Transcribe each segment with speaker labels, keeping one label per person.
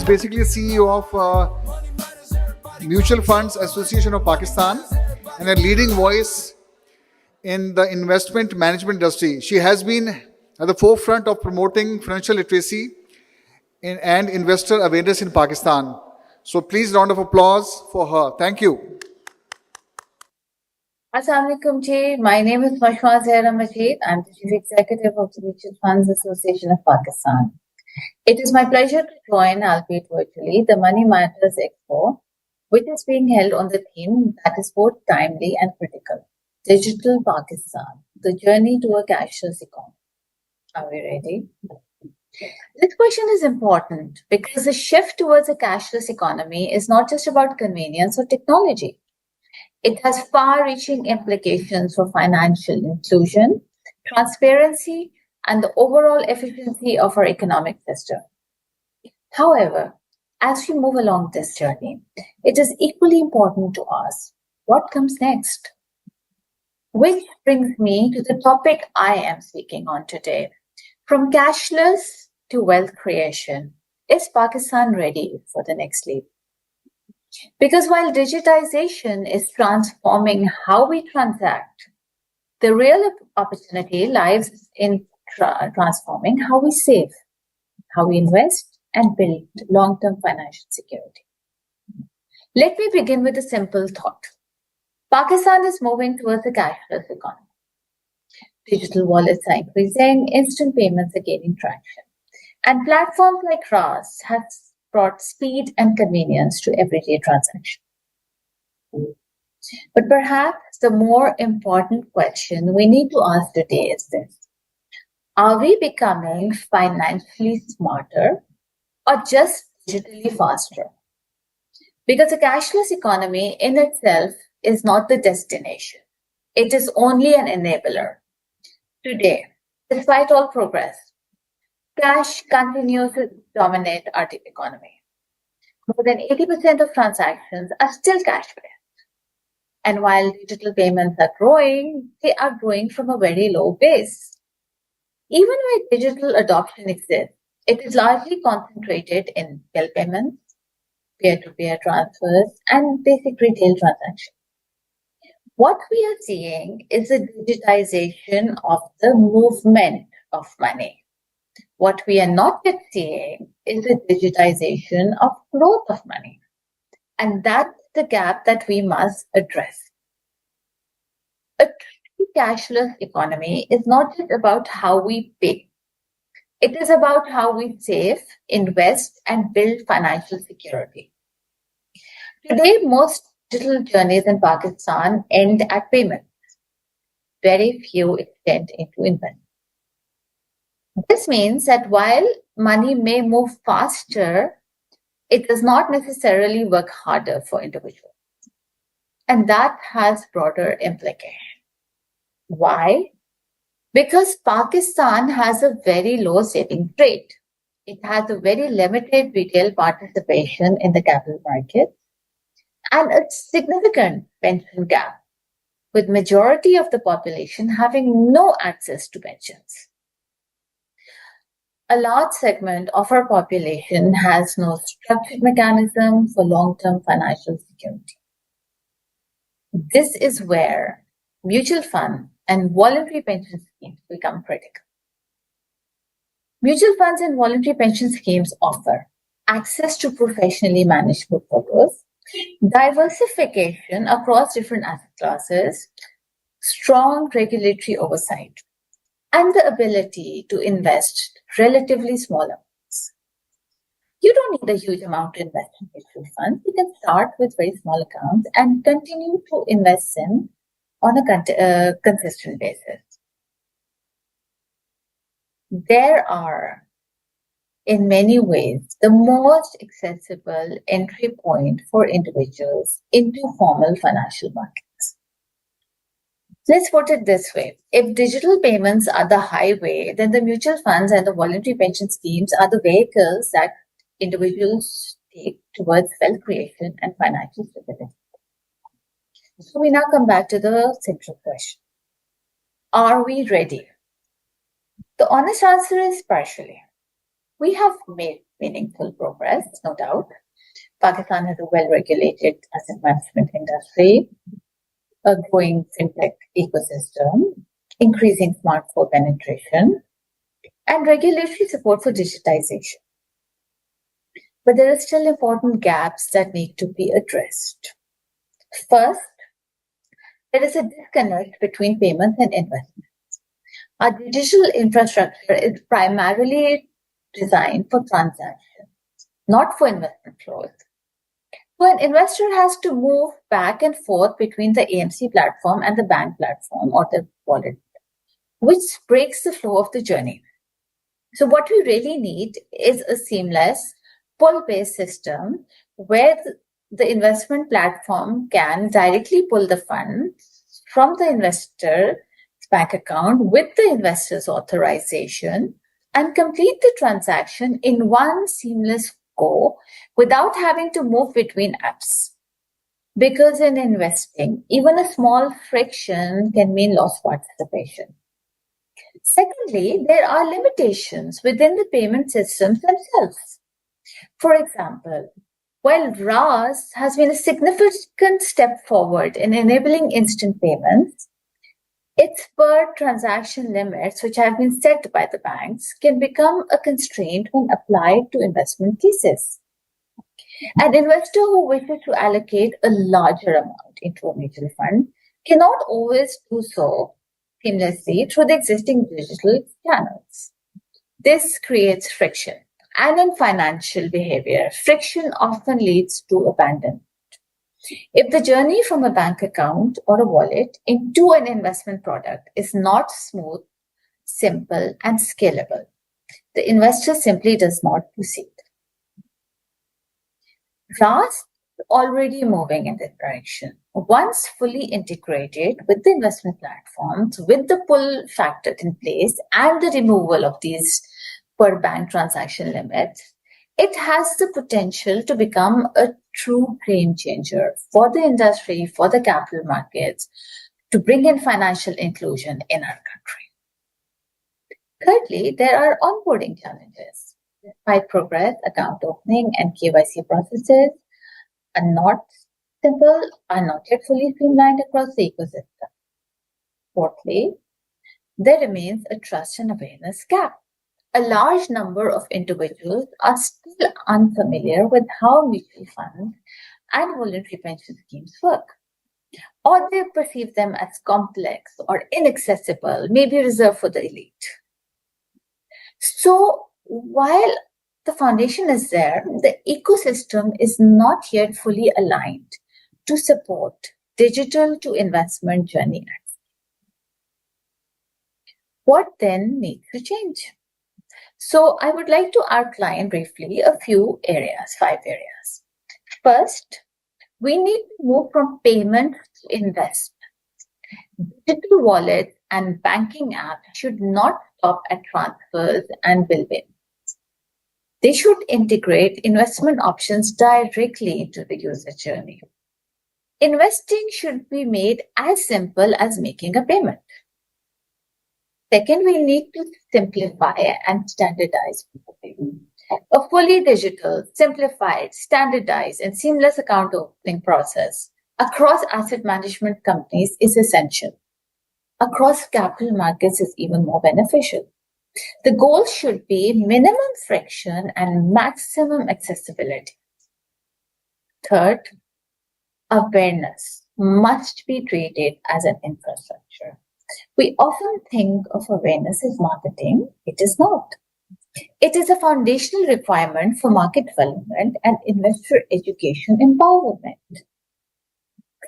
Speaker 1: basically CEO of Mutual Funds Association of Pakistan and a leading voice in the investment management industry. She has been at the forefront of promoting financial literacy and investor awareness in Pakistan. So please, round of applause for her. Thank you.
Speaker 2: Assalamu alaikum ji. My name is Mashooma Majeed. I'm the Chief Executive of the Mutual Funds Association of Pakistan. It is my pleasure to join, albeit virtually, the Money Matters Expo, which is being held on the theme that is both timely and critical: Digital Pakistan, the journey to a cashless economy. Are we ready? This question is important because the shift towards a cashless economy is not just about convenience or technology. It has far-reaching implications for financial inclusion, transparency, and the overall efficiency of our economic system. However, as we move along this journey, it is equally important to ask, what comes next? Which brings me to the topic I am speaking on today. From cashless to wealth creation, is Pakistan ready for the next leap? Because while digitization is transforming how we transact, the real opportunity lies in transforming how we save, how we invest, and build long-term financial security. Let me begin with a simple thought. Pakistan is moving towards a cashless economy. Digital wallets are increasing, instant payments are gaining traction, and platforms like RAS have brought speed and convenience to everyday transactions. But perhaps the more important question we need to ask today is this: are we becoming financially smarter or just digitally faster? Because a cashless economy in itself is not the destination. It is only an enabler. Today, despite all progress, cash continues to dominate our economy. More than 80% of transactions are still cash-based. And while digital payments are growing, they are growing from a very low base. Even where digital adoption exists, it is largely concentrated in bill payments, peer-to-peer transfers, and basic retail transactions. What we are seeing is a digitization of the movement of money. What we are not yet seeing is a digitization of growth of money. And that's the gap that we must address. A truly cashless economy is not just about how we pay. It is about how we save, invest, and build financial security. Today, most digital journeys in Pakistan end at payments. Very few extend into investment. This means that while money may move faster, it does not necessarily work harder for individuals. And that has broader implications. Why? Because Pakistan has a very low savings rate. It has a very limited retail participation in the capital markets and a significant pension gap, with majority of the population having no access to pensions. A large segment of our population has no structured mechanism for long-term financial security. This is where mutual fund and voluntary pension schemes become critical. Mutual funds and voluntary pension schemes offer access to professionally managed portfolios, diversification across different asset classes, strong regulatory oversight, and the ability to invest relatively small amounts. You don't need a huge amount to invest in mutual funds. You can start with very small accounts and continue to invest in on a consistent basis. There are, in many ways, the most accessible entry point for individuals into formal financial markets. Let's put it this way. If digital payments are the highway, then the mutual funds and the voluntary pension schemes are the vehicles that individuals take towards wealth creation and financial stability. So we now come back to the central question. Are we ready? The honest answer is partially. We have made meaningful progress, no doubt. Pakistan has a well-regulated asset management industry, a growing fintech ecosystem, increasing smartphone penetration, and regulatory support for digitization. But there are still important gaps that need to be addressed. First, there is a disconnect between payments and investments. Our digital infrastructure is primarily designed for transactions, not for investment flows. So an investor has to move back and forth between the AMC platform and the bank platform or the wallet, which breaks the flow of the journey. So what we really need is a seamless pull-based system where the investment platform can directly pull the funds from the investor's bank account with the investor's authorization and complete the transaction in one seamless go without having to move between apps. Because in investing, even a small friction can mean lost participation. Secondly, there are limitations within the payment systems themselves. For example, while RAS has been a significant step forward in enabling instant payments, its per transaction limits, which have been set by the banks, can become a constraint when applied to investment cases. An investor who wishes to allocate a larger amount into a mutual fund cannot always do so seamlessly through the existing digital channels. This creates friction. And in financial behavior, friction often leads to abandonment. If the journey from a bank account or a wallet into an investment product is not smooth, simple, and scalable, the investor simply does not proceed. RAS is already moving in that direction. Once fully integrated with the investment platforms, with the pull factor in place and the removal of these per bank transaction limits, it has the potential to become a true game changer for the industry, for the capital markets, to bring in financial inclusion in our country. Thirdly, there are onboarding challenges. Despite progress, account opening and KYC processes are not simple, are not yet fully streamlined across the ecosystem. Fourthly, there remains a trust and awareness gap. A large number of individuals are still unfamiliar with how mutual funds and voluntary pension schemes work, or they perceive them as complex or inaccessible, maybe reserved for the elite. So while the foundation is there, the ecosystem is not yet fully aligned to support digital to investment journey. What then needs to change? So I would like to outline briefly a few areas, 5 areas. First, we need to move from payment to investment. Digital wallets and banking apps should not stop at transfers and bill payments. They should integrate investment options directly into the user journey. Investing should be made as simple as making a payment. Second, we need to simplify and standardize. A fully digital, simplified, standardized, and seamless account opening process across asset management companies is essential. Across capital markets is even more beneficial. The goal should be minimum friction and maximum accessibility. Third, awareness must be treated as an infrastructure. We often think of awareness as marketing. It is not. It is a foundational requirement for market development and investor education empowerment.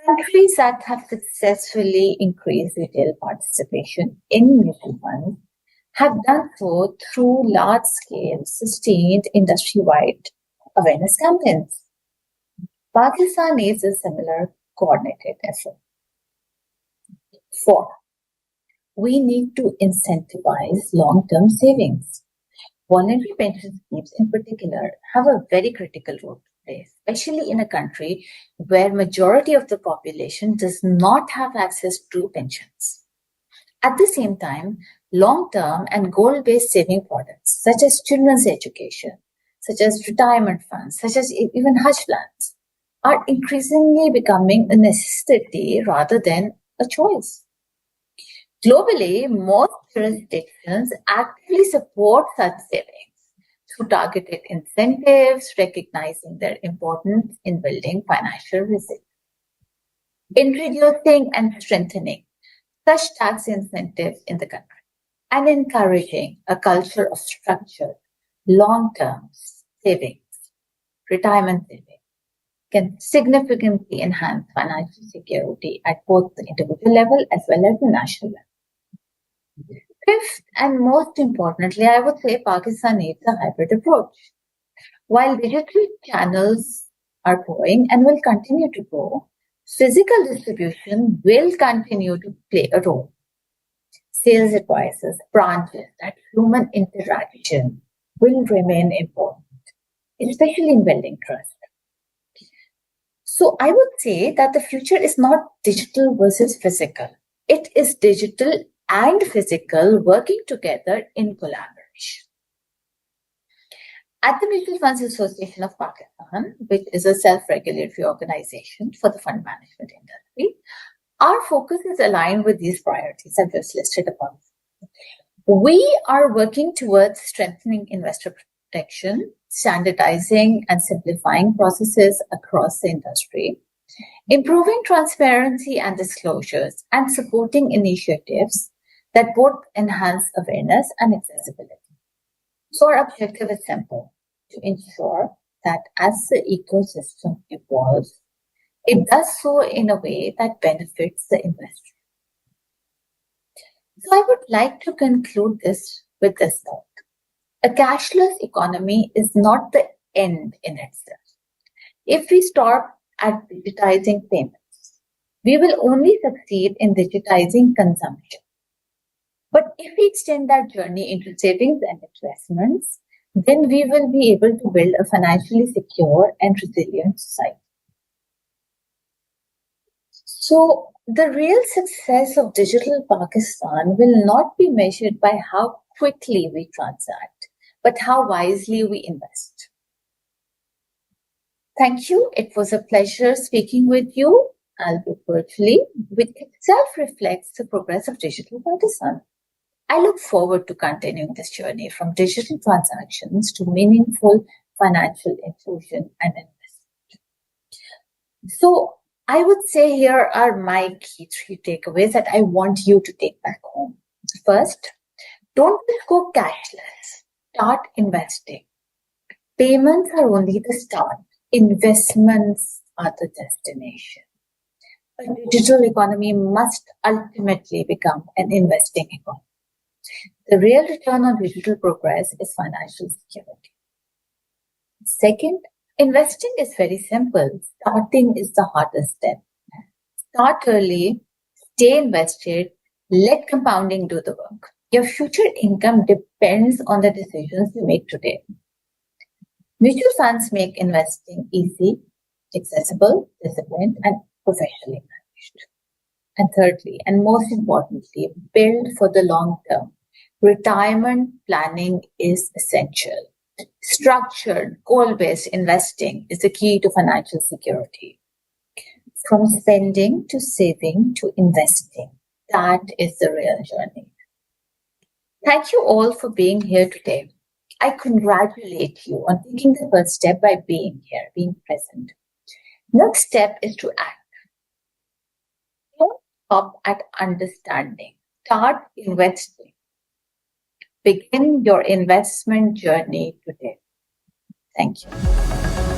Speaker 2: Countries that have successfully increased retail participation in mutual funds have done so through large-scale, sustained, industry-wide awareness campaigns. Pakistan needs a similar coordinated effort. 4. We need to incentivize long-term savings. Voluntary pension schemes in particular have a very critical role to play, especially in a country where majority of the population does not have access to pensions. At the same time, long-term and goal-based saving products such as children's education, such as retirement funds, such as even Hajj plans, are increasingly becoming a necessity rather than a choice. Globally, most jurisdictions actively support such savings through targeted incentives, recognizing their importance in building financial resilience. Introducing and strengthening such tax incentives in the country and encouraging a culture of structured, long-term savings, retirement savings, can significantly enhance financial security at both the individual level as well as the national level. Fifth, and most importantly, I would say Pakistan needs a hybrid approach. While digital channels are growing and will continue to grow, physical distribution will continue to play a role. Sales advisors, branches, that human interaction will remain important, especially in building trust. So I would say that the future is not digital versus physical. It is digital and physical working together in collaboration. At the Mutual Funds Association of Pakistan, which is a self-regulatory organization for the fund management industry, our focus is aligned with these priorities I've just listed above. We are working towards strengthening investor protection, standardizing and simplifying processes across the industry, improving transparency and disclosures, and supporting initiatives that both enhance awareness and accessibility. So our objective is simple: to ensure that as the ecosystem evolves, it does so in a way that benefits the investor. So I would like to conclude this with this thought. A cashless economy is not the end in itself. If we stop at digitizing payments, we will only succeed in digitizing consumption. But if we extend that journey into savings and investments, then we will be able to build a financially secure and resilient society. So, the real success of digital Pakistan will not be measured by how quickly we transact, but how wisely we invest. Thank you. It was a pleasure speaking with you, albeit virtually, which itself reflects the progress of digital Pakistan. I look forward to continuing this journey from digital transactions to meaningful financial inclusion and investment. So, I would say here are my key 3 takeaways that I want you to take back home. First, don't just go cashless. Start investing. Payments are only the start. Investments are the destination. A digital economy must ultimately become an investing economy. The real return on digital progress is financial security. Second, investing is very simple. Starting is the hardest step. Start early, stay invested, let compounding do the work. Your future income depends on the decisions you make today. Mutual funds make investing easy, accessible, disciplined, and professionally managed. And thirdly, and most importantly, build for the long term. Retirement planning is essential. Structured, goal-based investing is the key to financial security. From spending to saving to investing, that is the real journey. Thank you all for being here today. I congratulate you on taking the first step by being here, being present. Next step is to act. Don't stop at understanding. Start investing. Begin your investment journey today. Thank you.